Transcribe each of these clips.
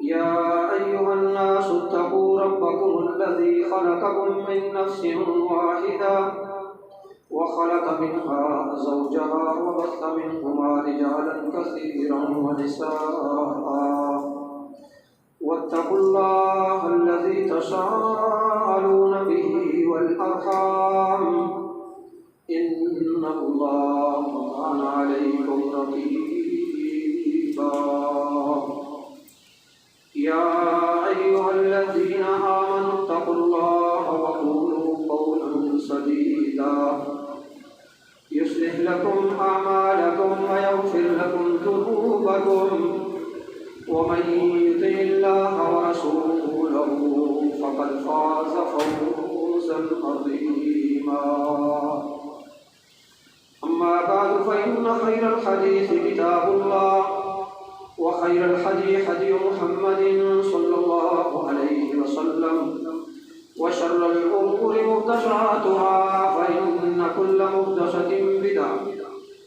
يا أيها الناس اتقوا ربكم الذي خلقكم من نفس واحدة وخلق منها زوجها وبث منهما رجالا كثيرا ونساء واتقوا الله الذي تساءلون به والأرحام إن الله كان عليكم رقيبا يا أيها الذين آمنوا اتقوا الله وقولوا قولا سديدا يصلح لكم أعمالكم ويغفر لكم ذنوبكم ومن يطع الله ورسوله فقد فاز فوزا عظيما أما بعد فإن خير الحديث كتاب الله وخير الهدي هدي محمد صلى الله عليه وسلم وشر الأمور محدثاتها فإن كل محدثة بدعة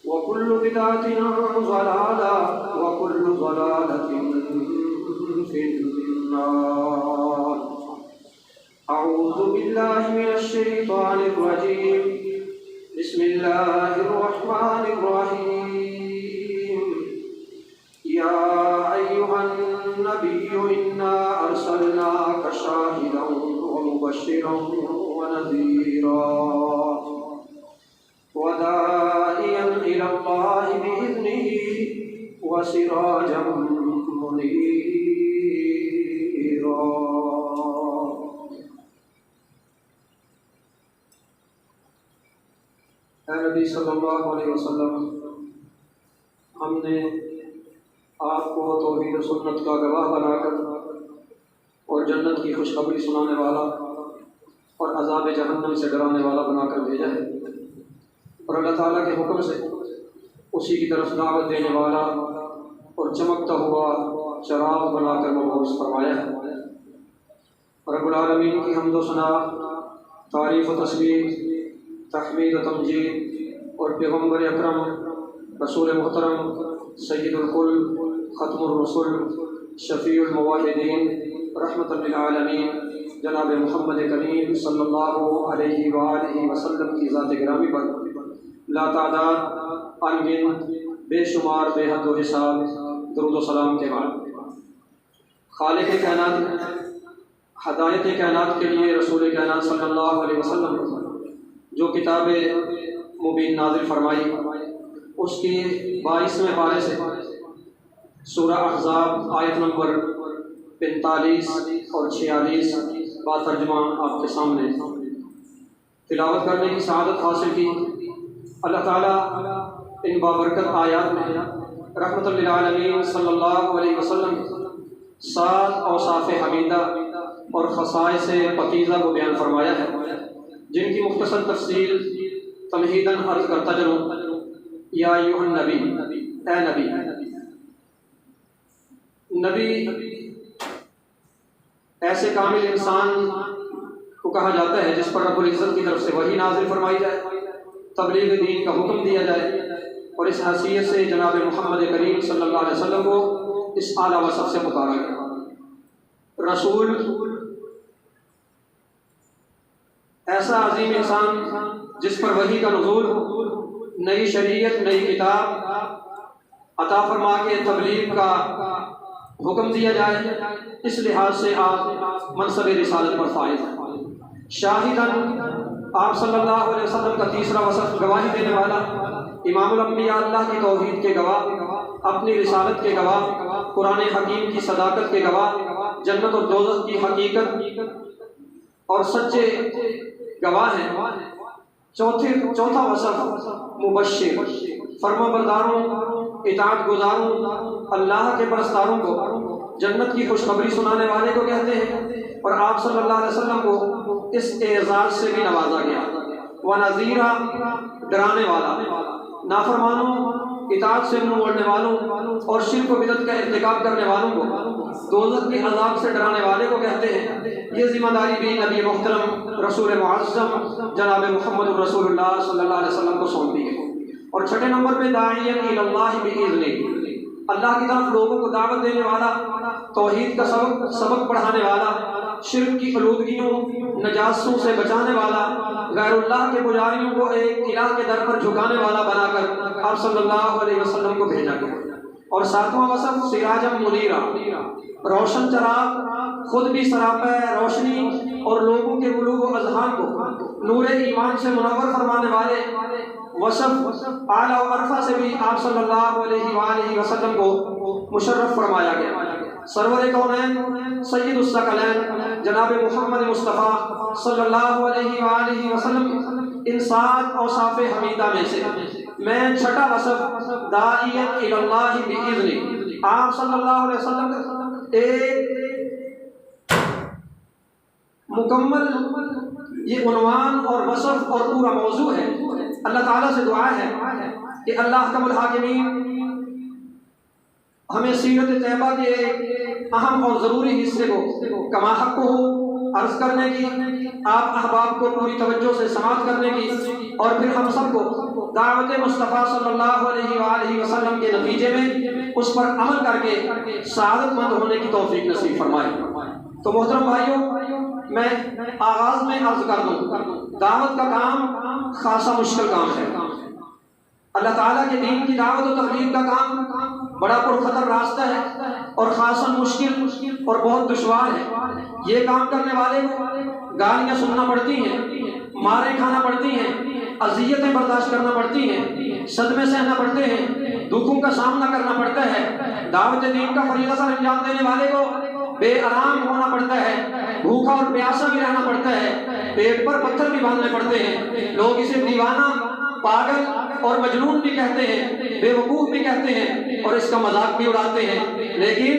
وكل بدعة ضلالة وكل ضلالة في النار. أعوذ بالله من الشيطان الرجيم. بسم الله الرحمن الرحيم. يا أيها النبي إنا أرسلناك شاهدا ومبشرا ونذيرا وداعيا إلى الله بإذنه وسراجا منيرا. اے نبی صلی اللہ علیہ وسلم، ہم نے آپ کو توحید و سنت کا گواہ بنا کر اور جنت کی خوشخبری سنانے والا اور عذاب جہنم سے ڈرانے والا بنا کر بھیجا ہے، اور اللہ تعالیٰ کے حکم سے اسی کی طرف دعوت دینے والا اور چمکتا ہوا چراغ بنا کر مبعوث فرمایا ہے۔ رب العالمین کی حمد و ثنا، تعریف و تسبیح، تحمید و تمجید اور پیغمبر اکرم رسول محترم سید الکل ختم الرسل شفیع الموحدین رحمۃ للعالمین جناب محمد کریم صلی اللہ علیہ وآلہ وسلم کی ذات گرامی پر لا تعداد انگن بے شمار بے حد و حساب درود و سلام کے بعد، خالق کائنات ہدایت کائنات کے لیے رسول کائنات صلی اللہ علیہ وسلم جو کتاب مبین نازل فرمائی، اس کی 22ویں پارے سے سورہ احزاب آیت نمبر 45 اور 46 با ترجمہ آپ کے سامنے تلاوت کرنے کی سعادت حاصل کی۔ اللہ تعالیٰ ان بابرکت آیات میں رحمت للعالمین صلی اللہ علیہ وسلم 7 اوصاف حمیدہ اور خصائص پاکیزہ کو بیان فرمایا ہے، جن کی مختصر تفصیل تمہیداً عرض کرتا چلوں۔ یا ایھا النبی، اے نبی۔ نبی ایسے کامل انسان کو کہا جاتا ہے جس پر رب العزت کی طرف سے وحی نازل فرمائی جائے، تبلیغ دین کا حکم دیا جائے، اور اس حیثیت سے جناب محمد کریم صلی اللہ علیہ وسلم کو اس اعلیٰ وصف سے پکارا گیا۔ رسول ایسا عظیم انسان جس پر وحی کا نزول ہو، نئی شریعت، نئی کتاب عطا فرما کے تبلیغ کا حکم دیا جائے، اس لحاظ سے آپ منصب رسالت پر فائز ہیں۔ شاہداً، آپ صلی اللہ علیہ وسلم کا تیسرا وصف گواہی دینے والا، امام الانبیاء، اللہ کی توحید کے گواہ، اپنی رسالت کے گواہ، قرآن حکیم کی صداقت کے گواہ، جنت اور دوزخ کی حقیقت اور سچے گواہ ہیں۔ چوتھا وصف مبشر، فرما برداروں، اطاعت گزاروں، اللہ کے پرستاروں کو جنت کی خوشخبری سنانے والے کو کہتے ہیں، اور آپ صلی اللہ علیہ وسلم کو اس اعزاز سے بھی نوازا گیا۔ وَنَذِيرًا، ڈرانے والا، نافرمانوں، اطاعت سے منہ موڑنے والوں اور شرک و بدعت کا ارتکاب کرنے والوں کو دوزخ کے عذاب سے ڈرانے والے کو کہتے ہیں۔ یہ ذمہ داری بھی نبی محترم رسول معظم جناب محمد رسول اللہ صلی اللہ علیہ وسلم کو سونپی ہے۔ اور چھٹے نمبر پہ داعیًا الی اللہ بإذنہ، اللہ کی طرف لوگوں کو دعوت دینے والا، توحید کا سبق پڑھانے والا، شرک کی آلودگیوں نجاستوں سے بچانے والا، غیر اللہ کے پجاریوں کو ایک الہ کے در پر جھکانے والا بنا کر آپ صلی اللہ علیہ وسلم کو بھیجا گیا۔ اور ساتواں وصف سراجم منیرا، روشن چراغ، خود بھی سراپا روشنی اور لوگوں کے قلوب و اذہان کو نور ایمان سے منور فرمانے والے وصف اعلیٰ و عرفہ سے بھی آپ صلی اللہ علیہ وآلہ وسلم کو مشرف فرمایا گیا۔ سرور کونین سید الثقلین جناب محمد مصطفیٰ صلی اللہ علیہ وآلہ وسلم ان 7 اوصاف حمیدہ میں سے میں چھٹا وصف داعیت الی اللہ باذن، آپ صلی اللہ علیہ وسلم ایک مکمل یہ عنوان اور وصف اور پورا موضوع ہے۔ اللہ تعالیٰ سے دعا ہے کہ اللہ کم الحاکمین ہمیں سیرت طیبہ کے ایک اہم اور ضروری حصے کو کما حق کو عرض کرنے کی، آپ احباب کو پوری توجہ سے سماعت کرنے کی، اور پھر ہم سب کو دعوت مصطفیٰ صلی اللہ علیہ وآلہ وسلم کے نتیجے میں اس پر عمل کر کے سعادت مند ہونے کی توفیق نصیب فرمائے۔ تو محترم بھائیوں، میں آغاز میں عرض کر دوں، دعوت کا کام خاصا مشکل کام ہے۔ اللہ تعالیٰ کے دین کی دعوت و تبلیغ کا کام بڑا پرخطر راستہ ہے اور خاصا مشکل اور بہت دشوار ہے۔ یہ کام کرنے والے کو گالیاں سننا پڑتی ہیں، ماریں کھانا پڑتی ہیں، اذیتیں برداشت کرنا پڑتی ہیں، صدمے سہنا پڑتے ہیں، دکھوں کا سامنا کرنا پڑتا ہے۔ دعوت دین کا فریضہ سر انجام دینے والے کو بے آرام ہونا پڑتا ہے، بھوکا اور پیاسا بھی رہنا پڑتا ہے، پیٹ پر پتھر بھی باندھنے پڑتے ہیں۔ لوگ اسے دیوانہ، پاگل اور مجنون بھی کہتے ہیں، بے وقوف بھی کہتے ہیں اور اس کا مذاق بھی اڑاتے ہیں، لیکن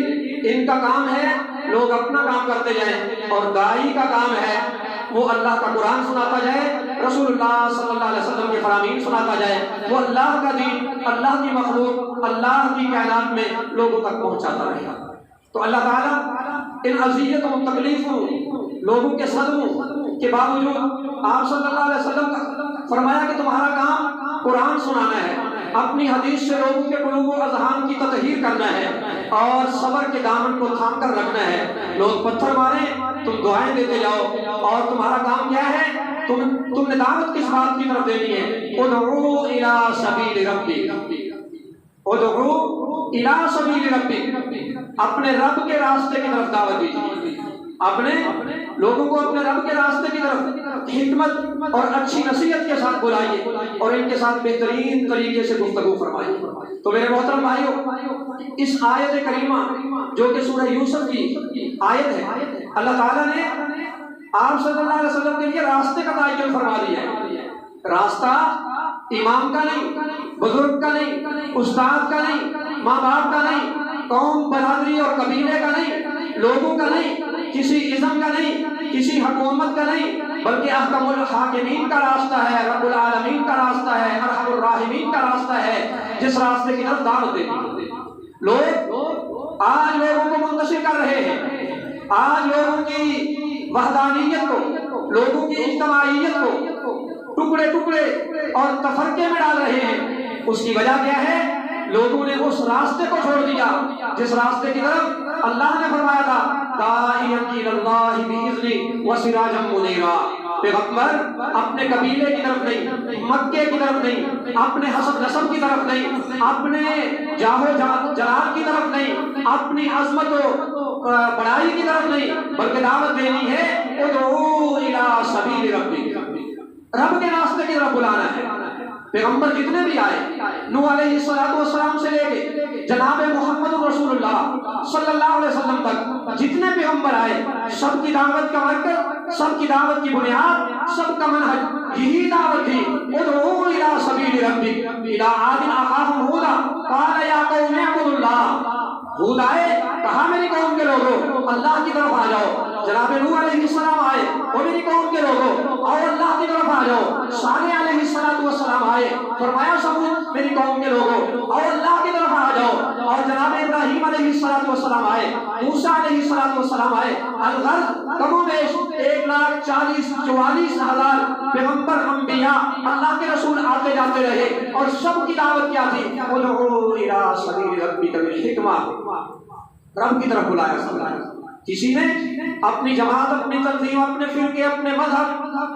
ان کا کام ہے لوگ اپنا کام کرتے جائیں، اور داعی کا کام ہے وہ اللہ کا قرآن سناتا جائے، رسول اللہ صلی اللہ علیہ وسلم کے فرامین سناتا جائے، وہ اللہ کا دین، اللہ کی مخلوق، اللہ کی کائنات میں لوگوں تک پہنچاتا رہے گا۔ تو اللہ تعالیٰ ان اذیتوں، تکلیفوں، لوگوں کے صدموں کے باوجود آپ صلی اللہ علیہ وسلم کا فرمایا کہ تمہارا کام قرآن سنانا ہے، اپنی حدیث سے لوگوں کے قلوب و اذہان کی تطہیر کرنا ہے اور صبر کے دامن کو تھام کر رکھنا ہے۔ لوگ پتھر ماریں تم دعائیں دیتے جاؤ، اور تمہارا کام کیا ہے؟ تم نے دعوت کس بات کی طرف دینی ہے؟ ادعو الی سبیل ربک، ادعو الی سبیل ربک، اپنے رب کے راستے کی طرف دعوت دیجیے، اپنے لوگوں کو اپنے رب کے راستے کی طرف حکمت اور اچھی نصیحت کے ساتھ بلائیے اور ان کے ساتھ بہترین طریقے سے گفتگو فرمائیے۔ تو میرے محترم بھائیوں، اس آیت کریمہ جو کہ سورہ یوسف کی آیت ہے، اللہ تعالیٰ نے آپ صلی اللہ علیہ وسلم کے لیے راستے کا تعین فرما دیا ہے۔ راستہ امام کا نہیں، بزرگ کا نہیں، استاد کا نہیں، ماں باپ کا نہیں، قوم، برادری اور قبیلے کا نہیں، لوگوں کا نہیں، کسی ازم کا نہیں، کسی حکومت کا نہیں، بلکہ احکم الحاکمین کا راستہ ہے، رب العالمین کا راستہ ہے، ارحم الراحمین کا راستہ ہے، جس راستے کی طرف دعوت دیتی ہے۔ لوگ آج لوگوں کو منتشر کر رہے ہیں، آج لوگوں کی وحدانیت کو، لوگوں کی اجتماعیت کو ٹکڑے ٹکڑے اور تفرقے میں ڈال رہے ہیں۔ اس کی وجہ کیا ہے؟ لوگوں نے اس راستے کو چھوڑ دیا جس راستے کی طرف اللہ نے فرمایا تھا داعیًا الی اللہ بإذنہ وسراجا منیرا۔ پیغمبر اپنے قبیلے کی طرف نہیں، مکے کی طرف نہیں، اپنے حسب نسب کی طرف نہیں، اپنے جاہ و جلال کی طرف نہیں، اپنی عظمت و بڑائی کی طرف نہیں، بلکہ دعوت دینی ہے ادعو الی سبیل ربک، رب کے راستے کی طرف بلانا ہے۔ پیغمبر جتنے بھی آئے، نوح علیہ السلام سے لے کے جناب محمد رسول اللہ صلی اللہ علیہ وسلم تک جتنے پیغمبر آئے، سب کی دعوت کا مرکز، سب کی دعوت کی بنیاد، سب کا منہج یہی دعوت تھی، ادعو الی سبیل ربک۔ الی عاد اخاہم ہودا قال یا قوم اعبدوا اللہ، ہود آئے، کہا میری قوم کے لوگوں اللہ کی طرف آ جاؤ۔ جناب نوح علیہ السلام آئے، وہ میری قوم کے لوگوں اور اللہ کی طرف آ جاؤ۔ صالح علیہ السلام آئے، فرمایا سمود میری قوم کے لوگوں اور اللہ کی طرف آ جاؤ۔ اور جناب ابراہیم علیہ السلام آئے، موسیٰ علیہ السلام آئے۔ الغرض کم و بیش 1,40,44,000 پیغمبر انبیاء اللہ کے رسول آتے جاتے رہے اور سب کی دعوت کیا تھی؟ ادعو الی سبیل ربک بالحکمہ، رب کی طرف بلایا سب۔ کسی نے اپنی جماعت، اپنی تنظیم، اپنے فرقے، اپنے مذہب،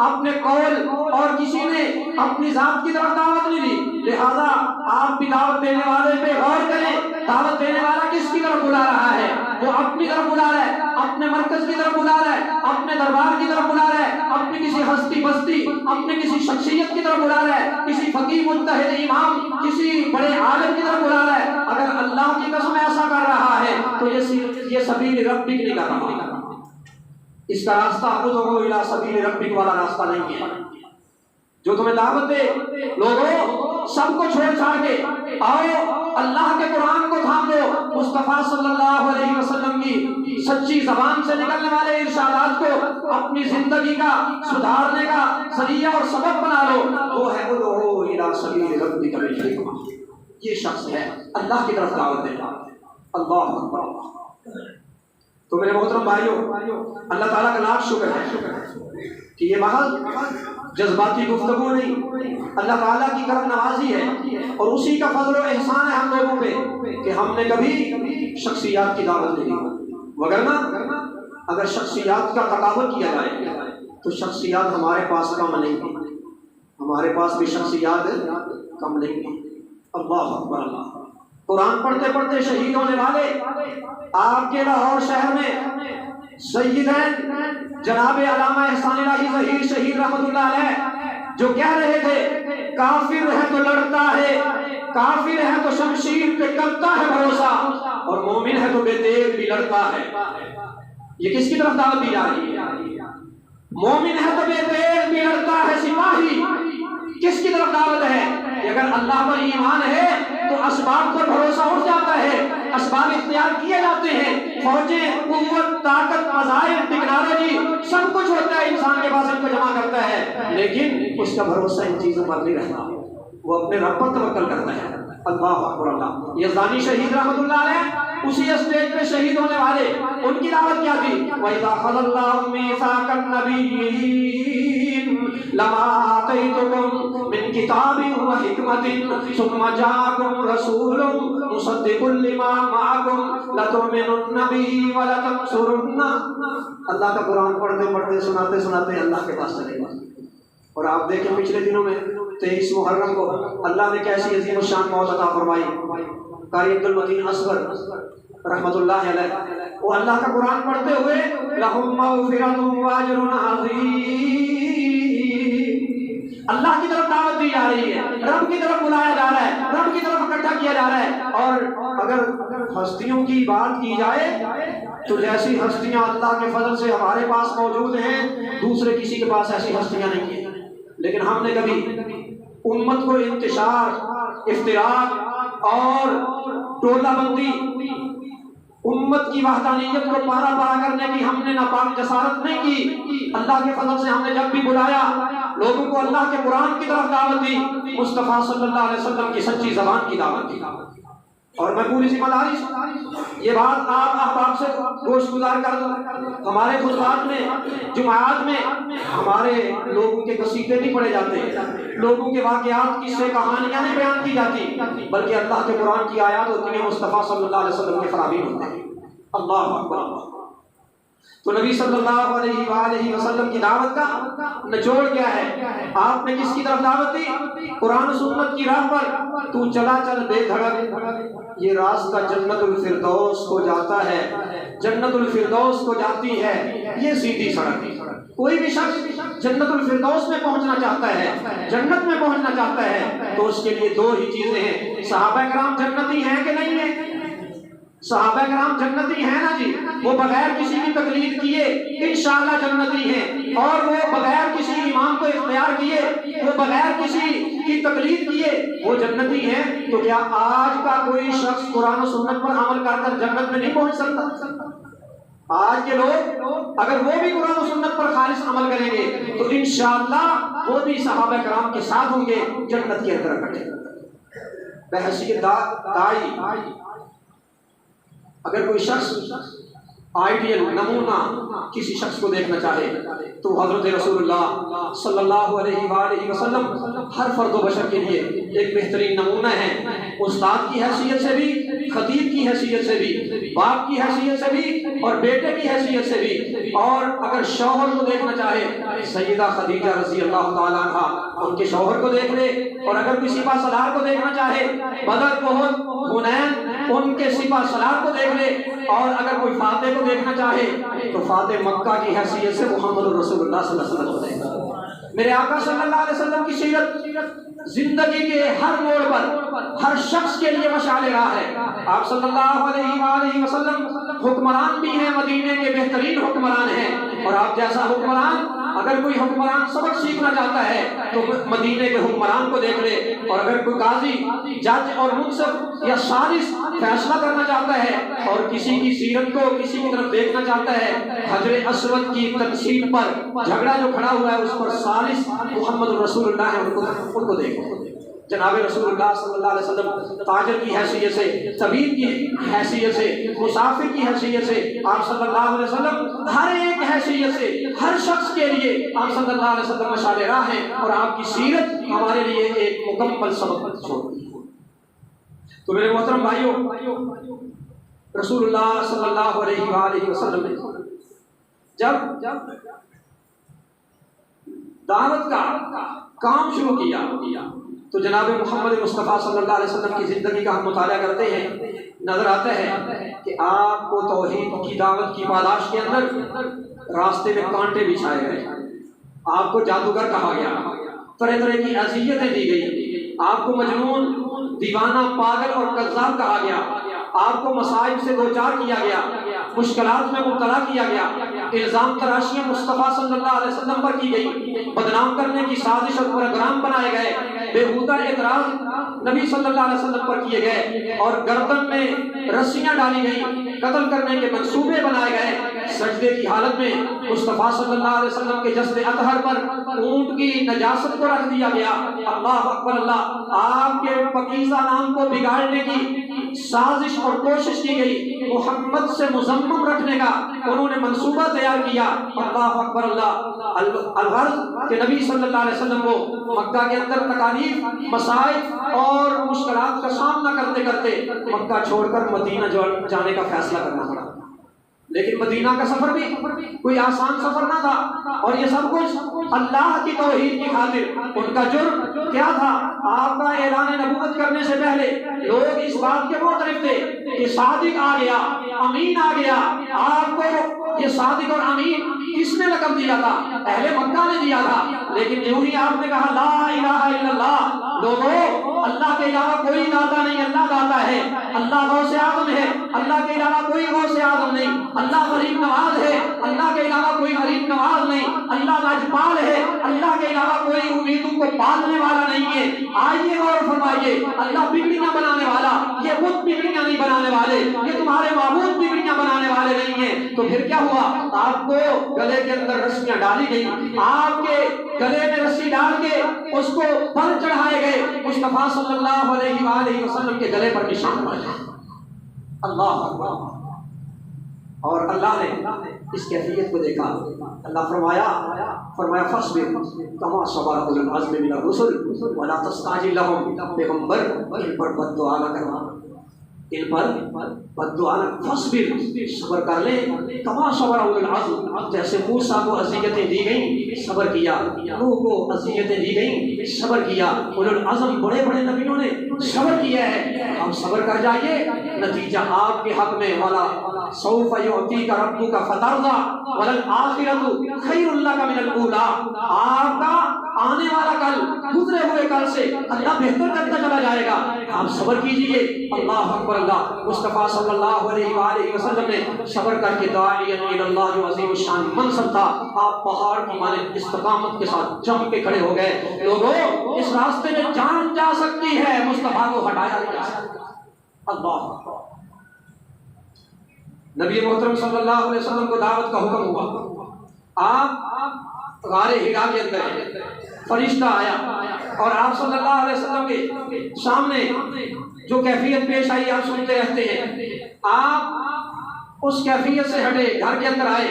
اپنے قول، اور کسی نے اپنی ذات کی طرف دعوت نہیں دی۔ لہذا آپ بھی دعوت دینے والے پہ غور کریں، دعوت دینے والا کس کی طرف بلا رہا ہے؟ وہ اپنی طرف بلا رہا ہے، اپنے مرکز کی طرف بلا رہا ہے، اپنے دربار کی طرف بلا رہا ہے، اپنی کسی ہستی بستی، اپنے کسی شخصیت کی طرف بلا رہا ہے، کسی فقیہ مجتہد امام، کسی بڑے عالم کی طرف بلا رہا ہے۔ اگر اللہ کی قسم ایسا کر رہا ہے تو یہ سبیل ربک نہیں کر رہا، اس کا راستہ ادعو الی سبیل ربک والا راستہ نہیں ہے جو تمہیں دعوت دے۔ لوگوں سب کو چھوڑ چھاڑ کے آؤ، اللہ کے قرآن کو تھام لو، مصطفیٰ صلی اللہ علیہ وسلم کی سچی زبان سے نکلنے والے ارشادات کو اپنی زندگی کا سدھارنے کا ذریعہ اور سبب بنا لو۔ وہ ہے ادعو الی سبیل ربک بالحکمہ، یہ شخص ہے اللہ کی طرف دعوت دیتا۔ اللہ اکبر۔ تو میرے محترم بھائیوں، اللہ تعالیٰ کا لاکھ شکر ہے کہ یہ محض جذباتی گفتگو نہیں، اللہ تعالیٰ کی کرم نوازی ہے اور اسی کا فضل و احسان ہے ہم لوگوں پہ کہ ہم نے کبھی شخصیات کی دعوت نہیں دی۔ وگرنہ اگر شخصیات کا تقابل کیا جائے تو شخصیات ہمارے پاس کم نہیں ہیں، ہمارے پاس بھی شخصیات کم نہیں ہیں۔ اللہ اکبر۔ اللہ قرآن پڑھتے پڑھتے شہید ہونے والے آپ کے لاہور شہر میں سیدین جناب علامہ احسان الہی ظہیر شہید رحمۃ اللہ علیہ جو کہہ رہے تھے کافر ہے تو لڑتا ہے، کافر ہے تو شمشیر پہ کرتا ہے بھروسہ، اور مومن ہے تو بے دیر بھی لڑتا ہے۔ یہ کس کی طرف دعوت دی جا رہی ہے؟ مومن ہے تو بے دیر بھی لڑتا ہے سپاہی، کس کی طرف دعوت ہے؟ اگر اللہ پر ایمان ہے تو اسباب پر بھروسہ اٹھ جاتا ہے، اسباب اختیار کیے جاتے ہیں، فوجیں، قوت، طاقت، وسائل، ٹیکنالوجی سب کچھ ہوتا ہے، انسان کے پاس ان کو جمع کرتا ہے، لیکن اس کا بھروسہ ان چیزوں پر نہیں رہتا، وہ اپنے رب پر توکل کرتا ہے۔ اللہ اکبر۔ اللہ یزدانی شہید رحمۃ اللہ علیہ اسی اسٹیج پہ شہید ہونے والے، ان کی دعوت کیا تھی؟ وَإِذَا أَخَذَ اللَّهُ مِيثَاقَ النَّبِيِّينَ لَمَا آتَيْتُكُم مِّن كِتَابٍ وَحِكْمَةٍ ثُمَّ جَاءَكُمْ رَسُولٌ مُصَدِّقٌ لِّمَا مَعَكُمْ لَتُؤْمِنُنَّ بِهِ وَلَتَنصُرُنَّهُ۔ اللہ کا قرآن پڑھتے پڑھتے سناتے سناتے اللہ کے پاس چلے گا۔ اور آپ دیکھیں پچھلے دنوں میں 23 محرم کو اللہ نے کیسی عظیم الشان موت عطا فرمائی۔ قاری عبد المتین اصغر رحمۃ اللہ علیہ وہ اللہ کا قرآن پڑھتے ہوئے لَهُم مَّغْفِرَةٌ وَأَجْرٌ عَظِيمٌ، اللہ کی طرف دعوت دی جا رہی ہے، رب کی طرف بلایا جا رہا ہے، رب کی طرف اکٹھا کیا جا رہا ہے۔ اور اگر ہستیوں کی بات کی جائے تو جیسی ہستیاں اللہ کے فضل سے ہمارے پاس موجود ہیں دوسرے کسی کے پاس ایسی ہستیاں نہیں ہیں، لیکن ہم نے کبھی امت کو انتشار، افتراق اور ٹولہ بندی، امت کی وحدانیت کو پارا پارا کرنے کی ہم نے ناپاک جسارت نہیں کی۔ اللہ کے فضل سے ہم نے جب بھی بلایا لوگوں کو اللہ کے قرآن کی طرف دعوت دی، مصطفیٰ صلی اللہ علیہ وسلم کی سچی زبان کی دعوت دی۔ اور میں پوری ذمہ داری سے یہ بات آپ احباب سے گوش گزار کر دوں، ہمارے خطبات میں، جمعات میں ہمارے لوگوں کے قصیدے نہیں پڑھے جاتے، لوگوں کے واقعات، قصے، کہانیاں نہیں بیان کی جاتی، بلکہ اللہ کے قرآن کی آیات ہوتی ہیں، مصطفیٰ صلی اللہ علیہ وسلم کے فرامین ہوتے ہیں۔ اللہ اکبر۔ تو نبی صلی اللہ علیہ وآلہ وسلم کی دعوت کا نچوڑ کیا ہے؟ آپ نے کس کی طرف دعوت دی؟ قرآن و سنت کی راہ پر تو چلا چل بے دھڑک، یہ راستہ جنت الفردوس کو جاتا ہے، جنت الفردوس کو جاتی ہے یہ سیدھی سڑک۔ کوئی بھی شخص جنت الفردوس میں پہنچنا چاہتا ہے، جنت میں پہنچنا چاہتا ہے تو اس کے لیے دو ہی چیزیں ہیں۔ صحابہ کرام جنتی ہیں کہ نہیں ہیں؟ صحابہ کرام جنتی ہیں نا جی، وہ بغیر کسی کی تقلید کیے انشاءاللہ جنتی ہیں، اور وہ بغیر کسی امام کو اختیار کیے، وہ بغیر کسی کی تقلید کیے وہ جنتی ہیں۔ تو کیا آج کا کوئی شخص قرآن و سنت پر عمل کر کر جنت میں نہیں پہنچ سکتا؟ آج کے لوگ اگر وہ بھی قرآن و سنت پر خالص عمل کریں گے تو انشاءاللہ وہ بھی صحابہ کرام کے ساتھ ہوں گے، جنت کے اندر اکٹھے۔ بحیثیت داعی اگر کوئی شخص آئیڈیل نمونہ کسی شخص کو دیکھنا چاہے تو حضرت رسول اللہ صلی اللہ علیہ وآلہ وسلم ہر فرد و بشر کے لیے ایک بہترین نمونہ ہے، استاد کی حیثیت سے بھی، خطیب کی حیثیت سے بھی، باپ کی حیثیت سے بھی اور بیٹے کی حیثیت سے بھی، اور اگر شوہر کو دیکھنا چاہے سیدہ خدیجہ رضی اللہ تعالیٰ عنہا ان کے شوہر کو دیکھ لے، اور اگر کوئی سپہ سالار کو دیکھنا چاہے بدر احد حنین ان کے سپہ سالار کو دیکھ لے، اور اگر کوئی فاتح کو دیکھنا چاہے تو فاتح مکہ کی حیثیت سے محمد رسول اللہ صلی اللہ علیہ وسلم کو دیکھنا۔ میرے آقا صلی اللہ علیہ وسلم کی سیرت زندگی کے ہر موڑ پر ہر شخص کے لیے مشعل راہ ہے۔ آپ صلی اللہ علیہ وآلہ وسلم حکمران بھی ہیں، مدینے کے بہترین حکمران ہیں، اور آپ جیسا حکمران اگر کوئی حکمران سبق سیکھنا چاہتا ہے تو مدینے کے حکمران کو دیکھ لے، اور اگر کوئی قاضی، جج اور منصف یا ثالث فیصلہ کرنا چاہتا ہے اور کسی کی سیرت کو کسی کی طرف دیکھنا چاہتا ہے، حجر اسود کی تنصیب پر جھگڑا جو کھڑا ہوا ہے اس پر ثالث محمد رسول اللہ ہے، ان کو دیکھو۔ جناب رسول اللہ صلی اللہ علیہ وسلم تاجر کی حیثیت سے، طبیب کی حیثیت سے، مسافر کی حیثیت سے، آپ صلی اللہ علیہ وسلم ہر ایک حیثیت سے ہر شخص کے لیے آپ صلی اللہ علیہ وسلم مشعل راہ ہیں، اور آپ کی سیرت ہمارے لیے ایک مکمل سبق چھوڑتی ہے۔ تو میرے محترم بھائیوں، رسول اللہ صلی اللہ علیہ وآلہ وسلم نے جب دعوت کا کام شروع کیا تو جناب محمد مصطفیٰ صلی اللہ علیہ وسلم کی زندگی کا ہم مطالعہ کرتے ہیں، نظر آتا ہے کہ آپ کو توحید کی دعوت کی پاداش کے اندر راستے میں کانٹے بچھائے گئے، آپ کو جادوگر کہا گیا، طرح طرح کی اذیتیں دی گئی، آپ کو مجنون، دیوانہ، پاگل اور کذاب کہا گیا، آپ کو مصائب سے دوچار کیا گیا، مشکلات میں مبتلا کیا گیا، الزام تراشیاں مصطفیٰ صلی اللہ علیہ وسلم پر کی گئی، بدنام کرنے کی سازش اور پروگرام بنائے گئے، بےہودہ اعتراض نبی صلی اللہ علیہ وسلم پر کیے گئے، اور گردن میں رسیاں ڈالی گئی، قتل کرنے کے منصوبے بنائے گئے، سجدے کی حالت میں مصطفیٰ صلی اللہ علیہ وسلم کے جسد اطہر پر اونٹ کی نجاست کو رکھ دیا گیا۔ اللہ اکبر اللہ، آپ کے پاکیزہ نام کو بگاڑنے کی سازش اور کوشش کی گئی، محمد سے مذمم رکھنے کا انہوں نے منصوبہ تیار کیا۔ اللہ اکبر اللہ، الغرض کہ نبی صلی اللہ علیہ وسلم کو مکہ کے اندر تکالیف، مسائل اور مشکلات کا سامنا کرتے کرتے مکہ چھوڑ کر مدینہ جانے کا فیصلہ کرنا پڑا، لیکن مدینہ کا سفر بھی کوئی آسان سفر نہ تھا، اور یہ سب کچھ اللہ کی توحید کی خاطر۔ ان کا جرم کیا تھا؟ آپ کا اعلان نبوت کرنے سے پہلے لوگ اس بات کے معترف تھے کہ صادق آ گیا، امین آ گیا۔ آپ کو یہ صادق اور امین کس نے لقب دیا تھا؟ اہل مکہ نے دیا تھا، لیکن جو ہی آپ نے کہا لا الہ الا اللہ، لوگوں اللہ کے علاوہ کوئی داتا نہیں، اللہ داتا ہے، اللہ غوث اعظم ہے، اللہ کے علاوہ کوئی غوث اعظم نہیں، اللہ غریب نواز ہے، اللہ کے علاوہ کوئی غریب نواز نہیں، اللہ لاجپال ہے، اللہ کے علاوہ کوئی امیدوں کو پالنے والا نہیں ہے۔ آئیے غور فرمائیے، اللہ بگڑیاں بنانے والا، یہ بت بگڑیاں نہیں بنانے والے، یہ تمہارے معبود بگڑیاں بنانے والے نہیں ہیں۔ تو پھر کیا ہوا؟ آپ کو گلے کے اندر رسیاں ڈالی گئی، آپ کے گلے میں رسی ڈال کے اس کو پر چڑھائے گئے، مصطفیٰ صلی اللہ علیہ وآلہ وسلم کے گلے پر نشان مارے۔ اللہ اکبر۔ اور اللہ نے اس کیفیت کو دیکھا، اللہ فرمایا فاصبر کما صبر اولو العزم من الرسل ولا تستعجل لهم، پیغمبر ان پر بد دعا نہ کرنا، ان پر بد دعا نہ، فاصبر صبر کر لے، کما صبر اولو العزم، جیسے موسیٰ کو اذیتیں دی گئیں صبر کیا، نوح کو اذیتیں دی گئیں صبر کیا، اولو العزم بڑے بڑے نبیوں نے صبر کیا ہے، ہم صبر کر جائیے، نتیجہ آپ کے حق میں والا سوف یعطیک ربک فترضی وللآخرۃ خیر لک من الاولی، آپ کا آنے والا کل گزرے ہوئے کل سے اللہ بہتر کرتا چلا جائے گا، آپ صبر کیجئے۔ اللہ اکبر اللہ، مصطفیٰ صلی اللہ علیہ وآلہ وسلم نے صبر کر کے داعی الی اللہ جو عظیم الشان منصب تھا، آپ پہاڑ کی مانند استقامت کے ساتھ جم کے کھڑے ہو گئے۔ لوگوں، اس راستے میں جان جا سکتی ہے، مصطفیٰ کو ہٹایا نہیں جا سکتا۔ اللہ اکبر۔ نبی محترم صلی اللہ علیہ وسلم کو دعوت کا حکم ہوا، آپ غار حرا کے اندر، فرشتہ آیا اور آپ صلی اللہ علیہ وسلم کے سامنے جو کیفیت پیش آئی آپ سنتے رہتے ہیں۔ آپ اس کیفیت سے ہٹے، گھر کے اندر آئے۔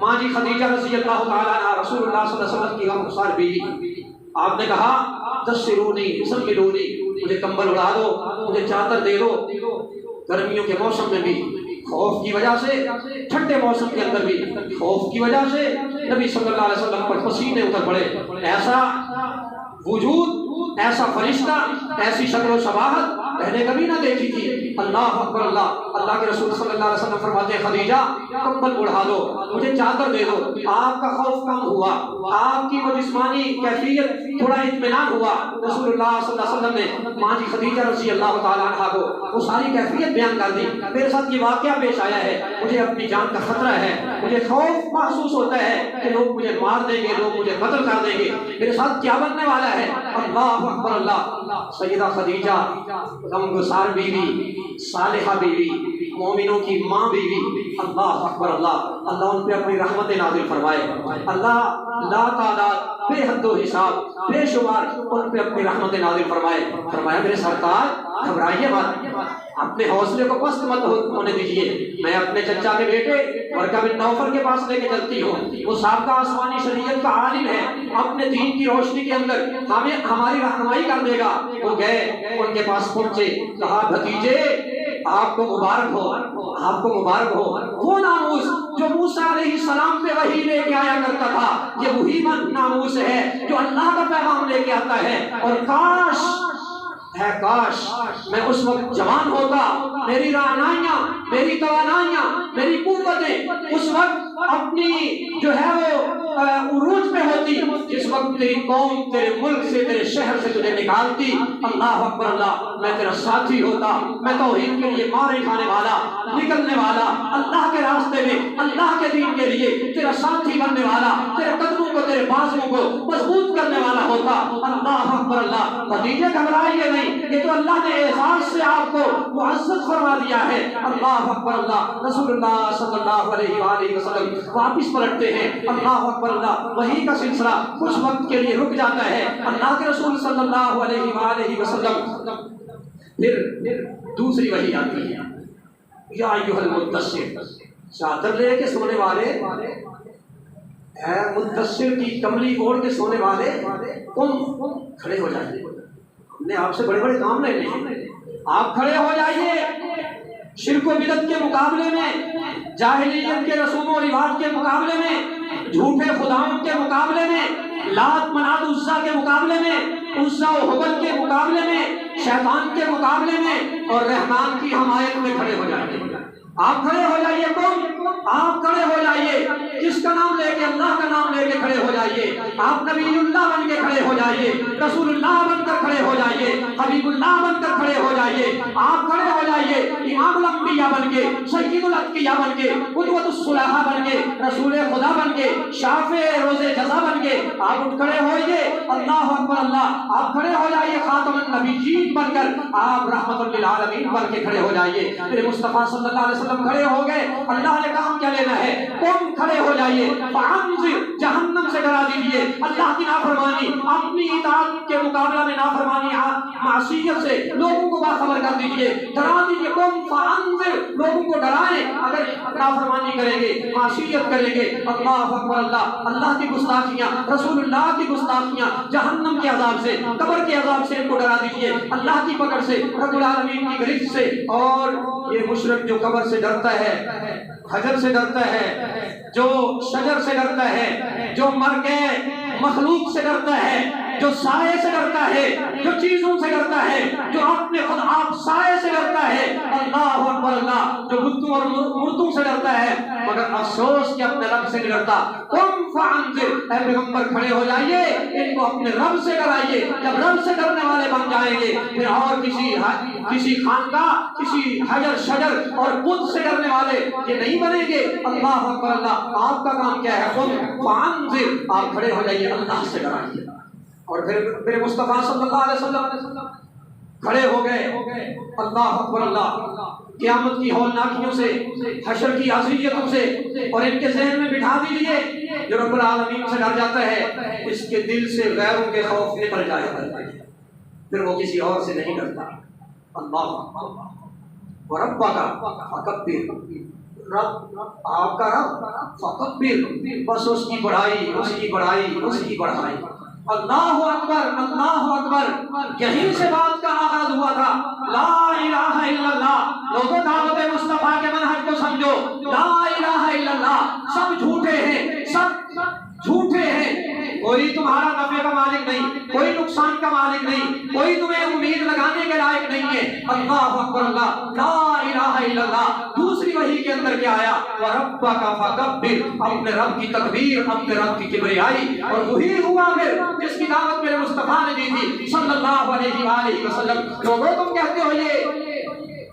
ماں جی خدیجہ رضی اللہ تعالیٰ عنہ رسول اللہ صلی اللہ علیہ وسلم کی غمگسار بیوی، آپ نے کہا دثرونی زملونی، مجھے کمبل اڑا دو، مجھے چادر دے دو۔ گرمیوں کے موسم میں بھی خوف کی وجہ سے، ٹھنڈے موسم کے اندر بھی خوف کی وجہ سے نبی صلی اللہ علیہ وسلم پر پسینے اتر پڑے۔ ایسا وجود، ایسا فرشتہ، ایسی شکل و شباہت میں نے کبھی نہ دیکھی تھی۔ اللہ اکبر اللہ۔ اللہ کے رسول صلی اللہ علیہ وسلم فرماتے ہیں خدیجہ کمبل اڑا دو، مجھے چادر دے دو۔ آپ کا خوف کم ہوا، آپ کی وہ جسمانی کیفیت تھوڑا اطمینان ہوا۔ رسول اللہ صلی اللہ علیہ وسلم نے ماں جی خدیجہ رضی اللہ تعالیٰ عنہ کو وہ ساری کیفیت بیان کر دی۔ میرے ساتھ یہ واقعہ پیش آیا ہے، مجھے اپنی جان کا خطرہ ہے، مجھے خوف محسوس ہوتا ہے کہ لوگ مجھے مار دیں گے، لوگ مجھے قتل کر دیں گے، میرے ساتھ کیا بننے والا ہے۔ اللہ اکبر اللہ۔ سیدہ خدیجہ غمگسار بیوی، صالحہ بیوی، مومنوں کی ماں بیوی، اللہ اکبر اللہ۔ اللہ ان پہ اپنی رحمت نازل فرمائے۔ اللہ لا تعداد، بے حد و حساب، بے شمار ان پہ اپنی رحمت نازل فرمائے۔ فرمایا میرے سرکار گھبرائیے مت، اپنے حوصلے کو پست مت ہونے دیجیے۔ میں اپنے چچا کے بیٹے ورقہ بن نوفل کے پاس لے کے چلتی ہوں، وہ سابقہ آسمانی شریعت کا عالم ہے، اپنے دین کی روشنی کے اندر ہمیں ہماری رہنمائی کر دے گا۔ وہ گئے، ان کے پاس پہنچے، کہا بھتیجے آپ کو مبارک ہو، آپ کو مبارک ہو۔ وہ ناموس جو موسیٰ علیہ السلام پہ وحی لے کے آیا کرتا تھا، یہ وہی ناموس ہے جو اللہ کا پیغام لے کے آتا ہے۔ اور کاش میں اس وقت جوان ہوتا، میری رعنائیاں، میری توانائیاں، میری قوتیں اس وقت اپنی جو ہے وہ عروج پہ ہوتی، جس وقت تیری قوم تیرے ملک سے، تیرے شہر سے تجھے نکالتی۔ اللہ اکبر اللہ۔ میں تیرا ساتھی ہوتا، میں توحید کے لیے مارے کھانے والا، نکلنے والا، اللہ کے راستے میں، اللہ کے دین کے لیے تیرا ساتھی بننے والا، تیرے قدموں کو، تیرے بازوؤں کو مضبوط کرنے والا ہوتا۔ اللہ اکبر اللہ۔ بھتیجے گھبرائیے نہیں، یہ تو اللہ نے اعزاز سے آپ کو معزز فرما دیا ہے۔ اللہ اکبر اللہ۔ رسول اللہ صلی اللہ علیہ وآلہ وسلم واپس پلٹتے ہیں۔ اللہ اکبر اللہ۔ وحی کا سلسلہ کچھ وقت کے لیے رک جاتا ہے۔ اللہ کے رسول صلی اللہ علیہ وآلہ وسلم پھر دوسری وحی آتی ہے، یا ایھا المدثر، چادر لے کے سونے والے، اے مدثر کی کملی اوڑھ کے سونے والے، تم کھڑے ہو جائیے، ہم نے آپ سے بڑے بڑے کام لینے ہیں، آپ کھڑے ہو جائیے۔ شرک و بدعت کے مقابلے میں، جاہلیت کے رسوم و رواج کے مقابلے میں، جھوٹے خداؤں کے مقابلے میں، لات منات عزا کے مقابلے میں، عزا و حبل کے مقابلے میں، شیطان کے مقابلے میں اور رحمان کی حمایت میں کھڑے ہو جائیے۔ آپ کھڑے ہو جائیے، تم آپ کھڑے ہو جائیے، کس کا نام لے کے؟ اللہ کا نام لے کے کھڑے ہو جائیے۔ آپ نبی اللہ بن کے کھڑے ہو جائیے، رسول اللہ بن کر کھڑے ہو جائیے، حبیب اللہ بن کر کھڑے ہو جائیے۔ آپ کھڑے ہو جائیے امام الانبیاء بن کے، سید الاتقیاء بن کے، قدوۃ الصلحاء بن کے، رسول خدا بن کے، شافع روز جزا بن کے آپ اٹھ کھڑے ہوئیے۔ اللہ اکبر اللہ۔ آپ کھڑے ہو جائیے خاتم النبیین بن کر، آپ رحمت للعالمین بن کے کھڑے ہو جائیے۔ میرے مصطفیٰ صلی اللہ علیہ وسلم کھڑے ہو گئے، اللہ نے کام کیا لینا ہے؟ تم کھڑے ہو جائیے، فانذر، جہنم سے ڈرا دیجیے۔ اللہ کی نافرمانی، اپنی اطاعت کے مقابلہ میں نافرمانی، معصیت سے لوگوں کو باخبر کر دیجیے، ڈرا دیجیے۔ تم فانذر، لوگوں کو ڈرائیں، اگر نافرمانی کریں گے، معصیت کریں گے۔ اللہ اکبر اللہ۔ اللہ کی گستاخیاں، رسول اللہ کی گستاخیاں، جہنم کے عذاب سے، قبر کے عذاب سے ان کو ڈرا دیجیے، اللہ کی پکڑ سے، رب العالمین کی گرفت سے۔ اور یہ مشرک جو قبر سے ڈرتا ہے، حجر سے ڈرتا ہے، جو شجر سے ڈرتا ہے، جو مر گئے مخلوق سے ڈرتا ہے، جو سائے سے ڈرتا ہے، جو چیزوں سے ڈرتا ہے، جو اپنے خود آپ سائے سے ڈرتا ہے، اللہ اکبر اللہ، جو بتوں اور مردوں سے ڈرتا ہے، مگر افسوس کہ اپنے رب سے نہیں ڈرتا۔ تم فانذر، اے پیغمبر کھڑے ہو جائیے، ان کو اپنے رب سے ڈرائیے۔ جب رب سے ڈرنے والے بن جائیں گے، پھر اور کسی خانقاہ، کسی حجر شجر اور بت سے ڈرنے والے یہ نہیں بنیں گے۔ اللہ اکبر اللہ۔ آپ کا کام کیا ہے؟ تم فانذر، آپ کھڑے ہو جائیے، اللہ سے ڈرائیے۔ اور پھر میرے مصطفیٰ صلی اللہ علیہ وسلم کھڑے ہو گئے، اللہ اکبر اللہ، قیامت کی ہولناکیوں سے، حشر کی اذیتوں سے، اور ان کے ذہن میں بٹھا دیجیے جو رب العالمین سے ڈر جاتا ہے، اس کے دل سے غیروں کے خوف نکل جائے گا، پھر وہ کسی اور سے نہیں ڈرتا۔ اللہ وربک فکبر، رب آپ کا رب فکبر، بس اس کی بڑائی اس کی بڑائی اس کی بڑائی۔ اللہ اکبر اللہ اکبر، یہیں سے بات کا آغاز ہوا تھا۔ لا الہ الا اللہ، لوگوں دعوت مصطفیٰ کے منہج کو سمجھو۔ لا الہ الا اللہ، سب جھوٹے ہیں، سب جھوٹے ہیں، کوئی تمہارا نفع کا مالک نہیں، کوئی نقصان کا مالک نہیں، کوئی تمہیں امید لگانے کے لائق نہیں ہے۔ اللہ اکبر اللہ، لا الہ الا اللہ۔ دوسری وحی کے اندر کیا آیا؟ وَرَبَّكَ فَكَبِّرْ، اپنے رب کی تکبیر، اپنے رب کی کبریائی۔ اور وہی ہوا پھر جس کی دعوت میرے مصطفیٰ نے دی تھی صلی اللہ علیہ وآلہ وسلم۔ لوگوں تم کہتے ہو یہ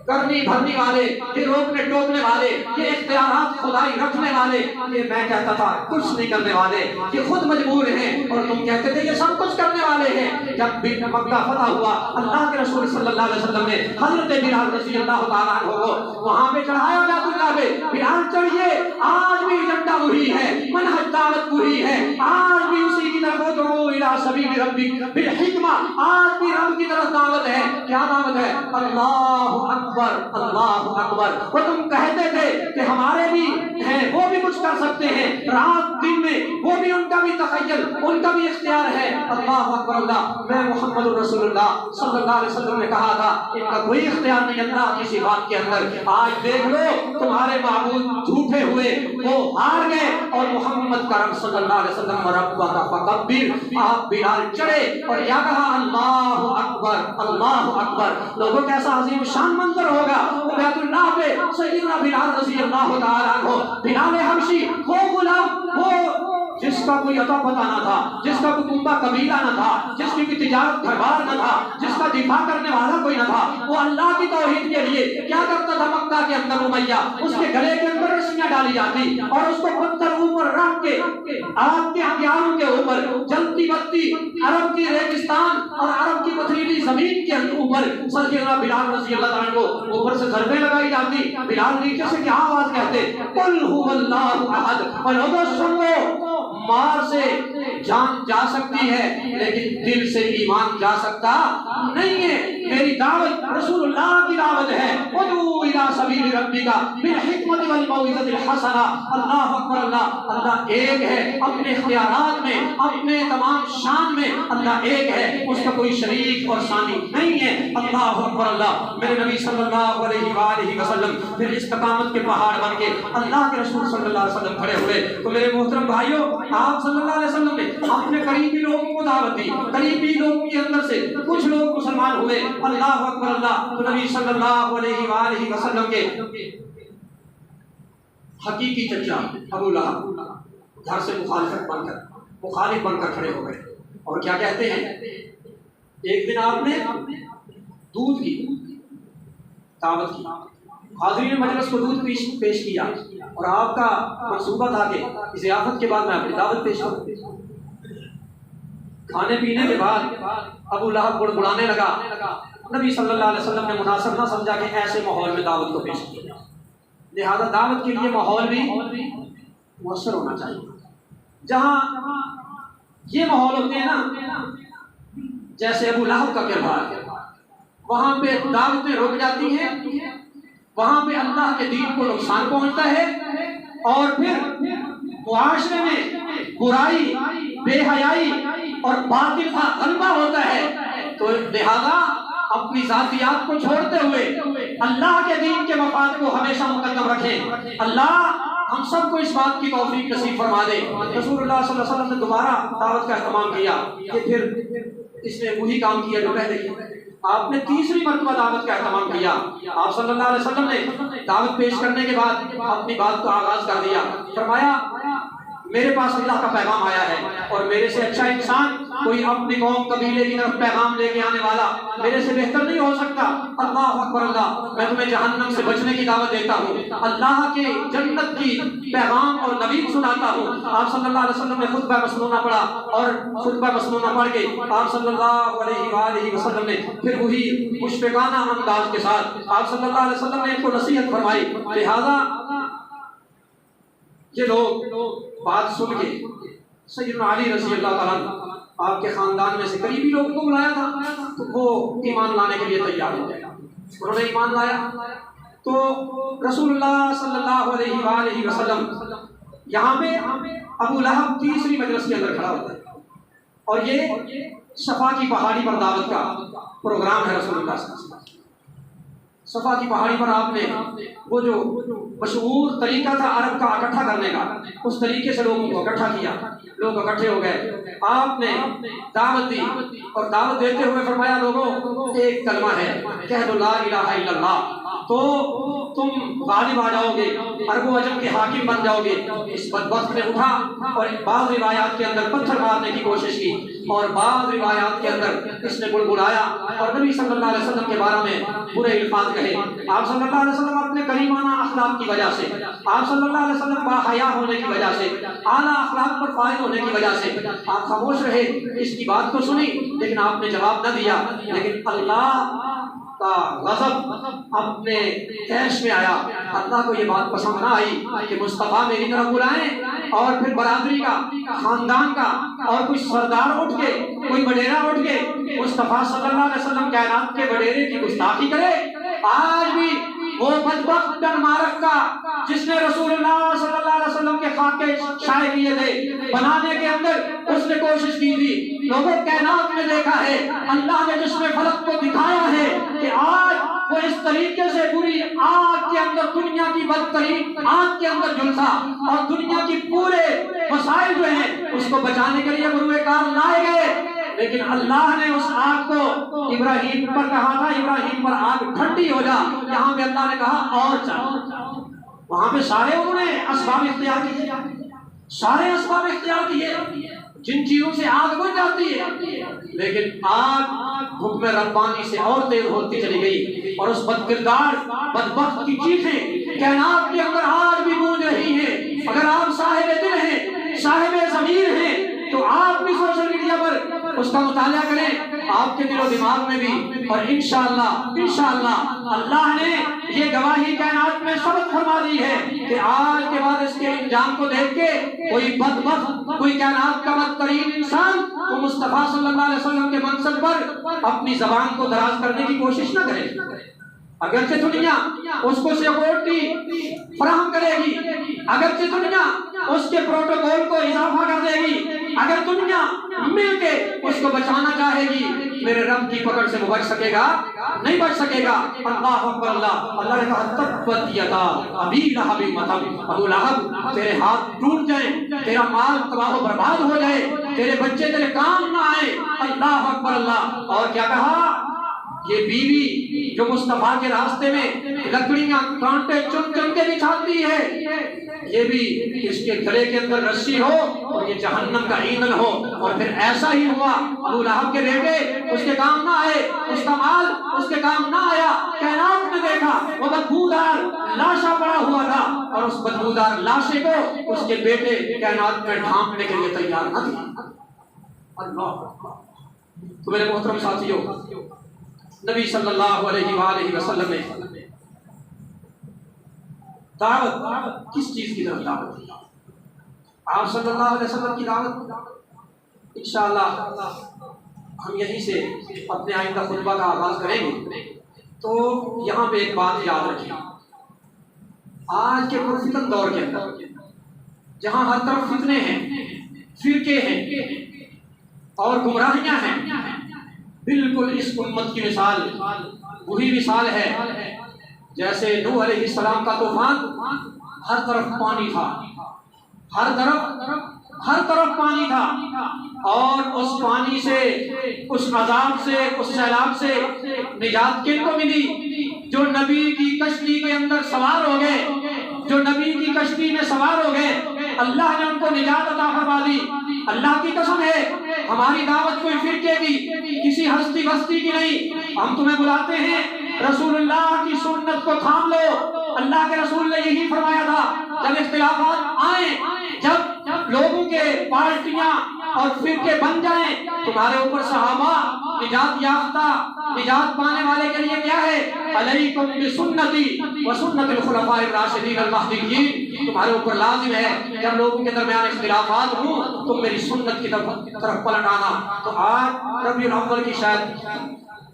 کرنی بھرنی والے، یہ روکنے ٹوکنے والے، یہ اختیارات خدائی رکھنے والے، یہ میں کہتا تھا کچھ نہیں کرنے والے، یہ خود مجبور ہیں، اور تم کہتے تھے یہ سب کچھ کرنے والے ہیں۔ جب بھی مکہ فتح ہوا، اللہ کے رسول صلی اللہ علیہ وسلم نے حضرت بلال رضی اللہ تعالیٰ عنہ کو وہاں پہ چڑھایا بیت اللہ پہ، بلال چڑھیے، آج بھی ایجنڈا وہی ہے، منہج دعوت وہی ہے، آج بھی اسی کی طرف ادعو الی سبیل ربک بالحکمہ، آج بھی رب کی طرف دعوت ہے۔ کیا دعوت ہے؟ اللہ اکبر اللہ اکبر۔ وہ تم کہتے تھے کہ ہمارے بھی ہیں، وہ بھی کچھ کر سکتے ہیں رات دن میں، وہ بھی ان کا بھی تخیل، ان کا بھی اختیار ہے۔ اللہ اکبر اللہ، میں محمد رسول اللہ صلی اللہ علیہ وسلم نے کہا تھا ان کا کوئی اختیار نہیں اللہ کی صفات کے اندر۔ آج دیکھ لو تمہارے معبود جھوٹے ہوئے، وہ ہار گئے، اور محمد کرم صلی اللہ علیہ وسلم ربک فکبر، آپ بلال چڑھے اور کیا کہا؟ اللہ اکبر اللہ اکبر۔ لوگوں کیسا عظیم شان منظر ہوگا بیت اللہ پہ سیدنا بلال رضی اللہ تعالیٰ عنہ، بلال حبشی، وہ غلام، وہ جس کا کوئی عطا پتہ نہ تھا، جس کا کوئی کنبہ قبیلہ نہ تھا، جس کی کوئی تجارت گھر بار نہ تھا، جس کا دفاع کرنے والا کوئی نہ تھا، وہ اللہ کی توحید کے لیے کیا کرتا تھا؟ مکہ کے اندر امیہ، اس کے گلے کے اندر رسیاں ڈالی جاتی اور اس کو پتھر اوپر رکھ کے آگ کے ہتھیاروں کے اوپر جلتی بتی عرب کی ریگستان اور عرب کی پتھریلی زمین کے اوپر سیدنا بلال رضی اللہ عنہ کو اوپر سے ضربیں لگائی جاتی۔ بلال نیچے سے کیا آواز کہتے؟ قل هو اللہ احد۔ اور لوگوں سن لو، مار سے جان جا سکتی ہے لیکن دل سے ایمان جا سکتا نہیں ہے۔ میری دعوت رسول اللہ کی دعوت ہے، ادعو الی سبیل ربک بالحکمۃ والموعظۃ الحسنہ۔ اللہ اکبر اللہ، اللہ ایک ہے اپنے اختیارات میں، اپنے تمام شان میں اللہ ایک ہے، اس کا کوئی شریک اور ثانی نہیں ہے۔ اللہ اکبر اللہ، میرے نبی صلی اللہ علیہ وآلہ وسلم پھر استقامت کے پہاڑ بن کے اللہ کے رسول صلی اللہ علیہ وسلم کھڑے ہوئے تو میرے محترم بھائیوں، آپ صلی اللہ علیہ وسلم نے اپنے قریبی لوگوں کو دعوت دی، قریبی لوگوں کے اندر سے کچھ لوگ مسلمان ہوئے۔ اللہ اکبر اللہ، تو نبی صلی اللہ علیہ وآلہ وسلم کے حقیقی چچا ابو لہب گھر سے مخالف بن کر کھڑے ہو گئے اور کیا کہتے ہیں؟ ایک دن آپ نے دودھ کی دعوت کی، حاضرین مجلس کو دودھ پیش کیا اور آپ کا منصوبہ تھا کہ ضیافت کے بعد میں اپنی دعوت پیش کروں۔ کھانے پینے کے بعد ابو لہب بڑبڑانے لگا۔ نبی صلی اللہ علیہ وسلم نے مناسب نہ سمجھا کہ ایسے ماحول میں دعوت کو پیش کیا، لہذا دعوت کے لیے ماحول بھی مؤثر ہونا چاہیے۔ جہاں یہ ماحول ہوتے ہیں نا، جیسے ابو لہب کا کردار ہے، وہاں پہ دعوتیں رک جاتی ہیں، وہاں پہ اللہ کے دین کو نقصان پہنچتا ہے، اور پھر معاشرے میں برائی، بے حیائی اور باطل کا غلبہ ہوتا ہے۔ تو لہذا اپنی ذاتیات کو چھوڑتے ہوئے اللہ کے دین کے مفاد کو ہمیشہ مقدم رکھیں۔ اللہ ہم سب کو اس بات کی توفیق نصیب فرما دے۔ رسول اللہ صلی اللہ علیہ وسلم نے دوبارہ دعوت کا اہتمام کیا کہ پھر اس نے وہی کام کیا جو پہلے کیا۔ آپ نے تیسری مرتبہ دعوت کا اہتمام کیا۔ آپ صلی اللہ علیہ وسلم نے دعوت پیش کرنے کے بعد اپنی بات کو آغاز کر دیا، فرمایا میرے پاس اللہ کا پیغام آیا ہے اور میرے سے اچھا انسان کوئی اپنی قوم قبیلے کی طرف پیغام لے کے آنے والا میرے سے بہتر نہیں ہو سکتا۔ اللہ اکبر اللہ، میں تمہیں جہنم سے بچنے کی دعوت دیتا ہوں، اللہ کے جنت کی پیغام اور نبی سناتا ہوں۔ آپ صلی اللہ علیہ وسلم نے خطبہ مسنونہ پڑھا اور خطبہ مسنونہ پڑھ کے آپ صلی اللہ علیہ وآلہ وسلم نے پھر وہی مشفقانہ انداز کے ساتھ آپ صلی اللہ علیہ وسلم نے ان کو نصیحت فرمائی۔ لہذا یہ لوگ بات سن کے سیدنا علی رضی اللہ تعالیٰ عنہ آپ کے خاندان میں سے قریبی لوگوں کو بلایا تھا تو وہ ایمان لانے کے لیے تیار ہو گئے۔ انہوں نے ایمان لایا تو رسول اللہ صلی اللہ علیہ وآلہ وسلم یہاں پہ ابو لہب تیسری مجلس کے اندر کھڑا ہوتا ہے، اور یہ صفا کی پہاڑی پر دعوت کا پروگرام ہے رسول اللہ صلی اللہ علیہ وسلم۔ صفا کی پہاڑی پر آپ نے وہ جو مشہور طریقہ تھا عرب کا اکٹھا کرنے کا، اس طریقے سے لوگوں کو اکٹھا کیا، لوگ اکٹھے ہو گئے، آپ نے دعوت دی، اور دعوت دیتے ہوئے فرمایا لوگوں ایک کلمہ ہے، کہہ دو لا الہ الا اللہ، تو تم غالب آ جاؤ گے، عرب و عجم کے حاکم بن جاؤ گے۔ اس بدبخت نے اٹھا اور بعض روایات کے اندر پتھر مارنے کی کوشش کی، اور بعض روایات کے اندر اس نے بڑبڑایا اور نبی صلی اللہ علیہ وسلم کے بارے میں برے الفاظ کہے۔ آپ صلی اللہ علیہ وسلم اپنے کریمانہ اخلاق کی وجہ سے، آپ صلی اللہ علیہ وسلم باحیا ہونے کی وجہ سے، اعلیٰ اخلاق پر فائز ہونے کی وجہ سے آپ خاموش رہے، اس کی بات کو سنی لیکن آپ نے جواب نہ دیا۔ لیکن اللہ کا غضب اپنے کیش میں آیا، اللہ کو یہ بات پسند نہ آئی کہ مصطفیٰ میری طرف بلائیں، اور پھر برادری کا، خاندان کا، اور کوئی سردار اٹھ کے، کوئی وڈیرا اٹھ کے مصطفیٰ صلی اللہ علیہ وسلم کائنات کے وڈیرے کی گستاخی کرے۔ آج بھی وہ بدبخت ڈنمارک کا جس نے رسول اللہ صلی اللہ علیہ وسلم کے خاکے شائع کیے تھے بنانے کے اندر، اس نے کوشش کی تھی، لوگوں کائنات میں دیکھا ہے، اللہ نے جس میں فلک کو دکھایا ہے کہ آج وہ اس طریقے سے بری آگ کے اندر، دنیا کی بدترین آگ کے اندر جلسا، اور دنیا کی پورے مسائل جو ہیں اس کو بچانے کے لیے بروئے کار لائے گئے، لیکن اللہ نے اس آگ کو ابراہیم پر کہا تھا ابراہیم پر آگ ٹھنڈی ہو جا، یہاں پہ اللہ نے کہا اور چل۔ وہاں پہ سارے انہوں نے اسباب اختیار کیے، سارے اسباب اختیار کیے جن چیزوں سے آگ بجھ جاتی ہے، لیکن آگ حکم ربانی سے اور تیز ہوتی چلی گئی، اور اس بد کردار بدبخت کی چیخیں کائنات کے اندر آج بھی گونج رہی ہیں۔ اگر آپ صاحب دل ہیں، صاحب ضمیر ہیں، تو آپ بھی سوشل میڈیا پر اس کا مطالعہ کریں، آپ کے دل و دماغ میں بھی، اور انشاءاللہ اللہ نے یہ گواہی کائنات میں ثبت فرما دی ہے کہ آج کے بعد اس کے انجام کو دیکھ کے کوئی بدبخت، کوئی کائنات کا بدترین انسان وہ مصطفیٰ صلی اللہ علیہ وسلم کے منصب پر اپنی زبان کو دراز کرنے کی کوشش نہ کرے۔ اگرچہ دنیا اس کو سیکورٹی فراہم کرے گی، اگرچہ دنیا اس کے پروٹوکول کو اضافہ کر دے گی، اگر دنیا مل کے اس کو بچانا چاہے گی، میرے رب کی پکڑ سے وہ بچ سکے گا؟ نہیں بچ سکے گا۔ اللہ اکبر اللہ، اللہ نے کہا تبت یدا ابی لہب وتب، ابو لہب تیرے ہاتھ ٹوٹ جائیں، تیرا مال تباہ و برباد ہو جائے، تیرے بچے تیرے کام نہ آئے۔ اللہ اکبر اللہ۔ اور کیا کہا؟ یہ بیوی جو مصطفیٰ کے راستے میں لکڑیاں کانٹے چن چن کے بچھاتی ہے، یہ بھی اس کے گلے کے اندر رسی ہو اور یہ جہنم کا ایندھن ہو۔ اور پھر ایسا ہی ہوا، ابو لہب کے بیٹے اس کے کام نہ آئے، اس کا مال اس کے کام نہ آیا۔ کائنات میں دیکھا وہ بدبودار لاشا پڑا ہوا تھا، اور اس بدبودار لاشے کو اس کے بیٹے کائنات میں ڈھانپنے کے لیے تیار نہ تھے۔ اللہ۔ تو میرے محترم ساتھیوں، نبی صلی اللہ علیہ وآلہ وسلم نے دعوت کس چیز کی طرف دعوت دی؟ آپ صلی اللہ علیہ وسلم کی دعوت انشاءاللہ ہم یہیں سے اپنے آئندہ خطبہ کا آغاز کریں گے۔ تو یہاں پہ ایک بات یاد رکھیں، آج کے پرفتن دور کے اندر جہاں ہر طرف فتنے ہیں، فرقے ہیں اور گمراہیاں ہیں، بالکل اس امت کی مثال وہی مثال ہے جیسے نوح علیہ السلام کا طوفان، ہر طرف پانی تھا، ہر طرف پانی تھا، اور اس پانی سے، اس عذاب سے، اس سیلاب سے نجات کن کو ملی؟ جو نبی کی کشتی کے اندر سوار ہو گئے، جو نبی کی کشتی میں سوار ہو گئے، اللہ نے ان کو نجات عطا فرما دی۔ اللہ کی قسم ہے، ہماری دعوت کوئی فرقے کی، کسی ہستی بستی کی نہیں۔ ہم تمہیں بلاتے ہیں رسول اللہ کی سنت کو تھام لو۔ اللہ کے رسول نے یہی فرمایا تھا، جب اختلافات آئیں، جب لوگوں کے پارٹیاں اور فرقے بن جائیں، تمہارے اوپر صحابہ نجات یافتہ، نجات پانے والے کے لیے کیا ہے؟ علیکم بسنتی وسنت الخلفاء الراشدین المہدیین، تمہارے اوپر لازم ہے جب لوگوں کے درمیان اختلافات ہوں تم میری سنت کی طرف پلٹ آنا۔ تو آج ربیع الاول کی شاید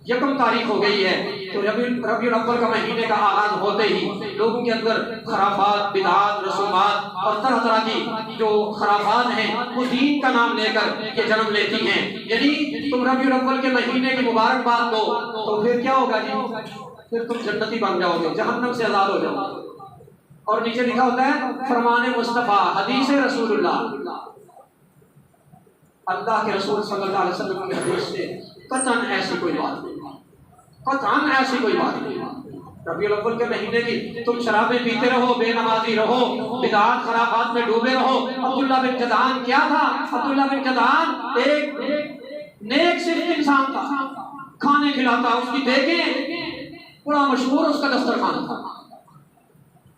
یکم تاریخ ہو گئی ہے تو ربیع الاول کا مہینے کا آغاز ہوتے ہی لوگوں کے اندر خرافات، بدعات، رسومات اور طرح طرح کی جو خرافات ہیں وہ دین کا نام لے کر یہ جنم لیتی ہیں. یعنی تم ربیع الاول کے مہینے کی مبارکباد دو تو پھر کیا ہوگا جی؟ پھر تم جنتی بن جاؤ گے، جہنم سے آزاد ہو جاؤ گے. اور نیچے لکھا ہوتا ہے فرمان مصطفیٰ، حدیث رسول اللہ، اللہ کے رسول صلی اللہ علیہ وسلم کی حدیث سے قطعاً ایسی کوئی بات نہیں، قطعاً ایسی کوئی بات نہیں. ربیع الاول کے مہینے کی تم شرابیں پیتے رہو، بے نمازی رہو، بدعات خرافات میں ڈوبے رہو. عبداللہ بن جدعان کیا تھا؟ عبداللہ بن جدعان ایک نیک صرف انسان تھا، کھانے کھلاتا، اس کی دیکھیں بڑا مشہور اس کا دسترخوان تھا.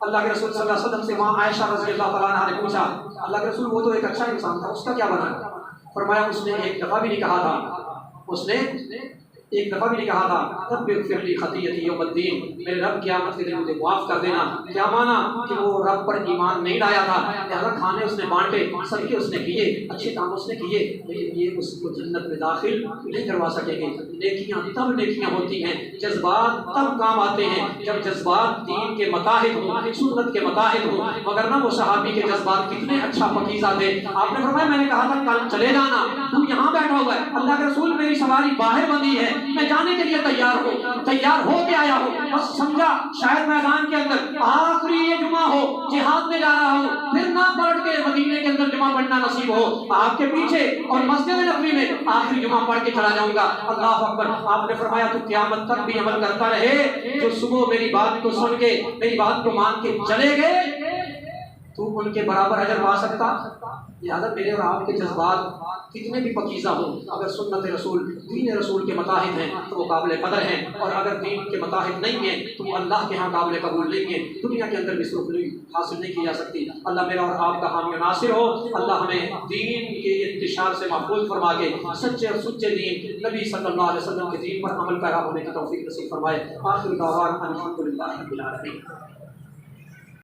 اللہ کے رسول صلی اللہ علیہ وسلم سے ماں عائشہ رضی اللہ تعالیٰ عنہا نے پوچھا اللہ کے رسول وہ تو ایک اچھا انسان تھا، اس کا کیا بنا؟ فرمایا اس نے ایک دفعہ بھی نہیں کہا تھا، اس نے ایک دفعہ بھی نہیں کہا تھا رب اغفر لی خطیئتی یوم الدین، میرے رب قیامت کے دن مجھے معاف کر دینا. کیا مانا؟ کہ وہ رب پر ایمان نہیں لایا تھا، لہذا کھانے اس نے بانٹے، صدقے اس نے کیے، اچھے کام اس نے کیے، لیکن یہ اس کو جنت میں داخل نہیں کروا سکیں گے. نیکیاں تب نیکیاں ہوتی ہیں، جذبات تب کام آتے ہیں جب جذبات دین کے متحد ہوں، سنت کے متحد ہوں. مگر نہ وہ صحابی کے جذبات کتنے اچھا پکیزہ تھے. آپ نے فرمایا میں نے کہا تھا کل چلے جانا، تو یہاں بیٹھا ہوا ہے. اللہ کے رسول میری سواری باہر بندی ہے، میں جانے کے لیے تیار ہو کے آیا ہوں. بس سمجھا شاید میدان کے اندر آخری یہ جمعہ ہو، جہاد میں جا رہا ہوں، پھر نہ پلٹ کے مدینے کے اندر جمعہ پڑھنا نصیب ہو، آپ کے پیچھے اور مسجد نبوی میں آخری جمعہ پڑھ کے چلا جاؤں گا. اللہ اکبر. آپ نے فرمایا تو قیامت تک بھی عمل کرتا رہے. جو صبح میری بات کو سن کے میری بات کو مان کے چلے گئے تو ان کے برابر اجر پا سکتا. لہٰذا میرے اور آپ کے جذبات کتنے بھی پکیزہ ہوں، اگر سنت رسول، دین رسول کے متحد ہیں تو وہ قابل قدر ہیں، اور اگر دین کے متحد نہیں ہیں تو وہ اللہ کے ہاں قابل قبول نہیں ہیں. دنیا کے اندر بھی سرخی حاصل نہیں کی جا سکتی. اللہ میرا اور آپ کا حامی و ناصر ہو. اللہ ہمیں دین کے انتشار سے محفوظ فرما کے سچے اور سچے دین نبی صلی اللہ علیہ وسلم کے دین پر عمل پیرا ہونے کی توفیق نصیب فرمائے. آخر دعوانا الحمدللہ رب العالمین.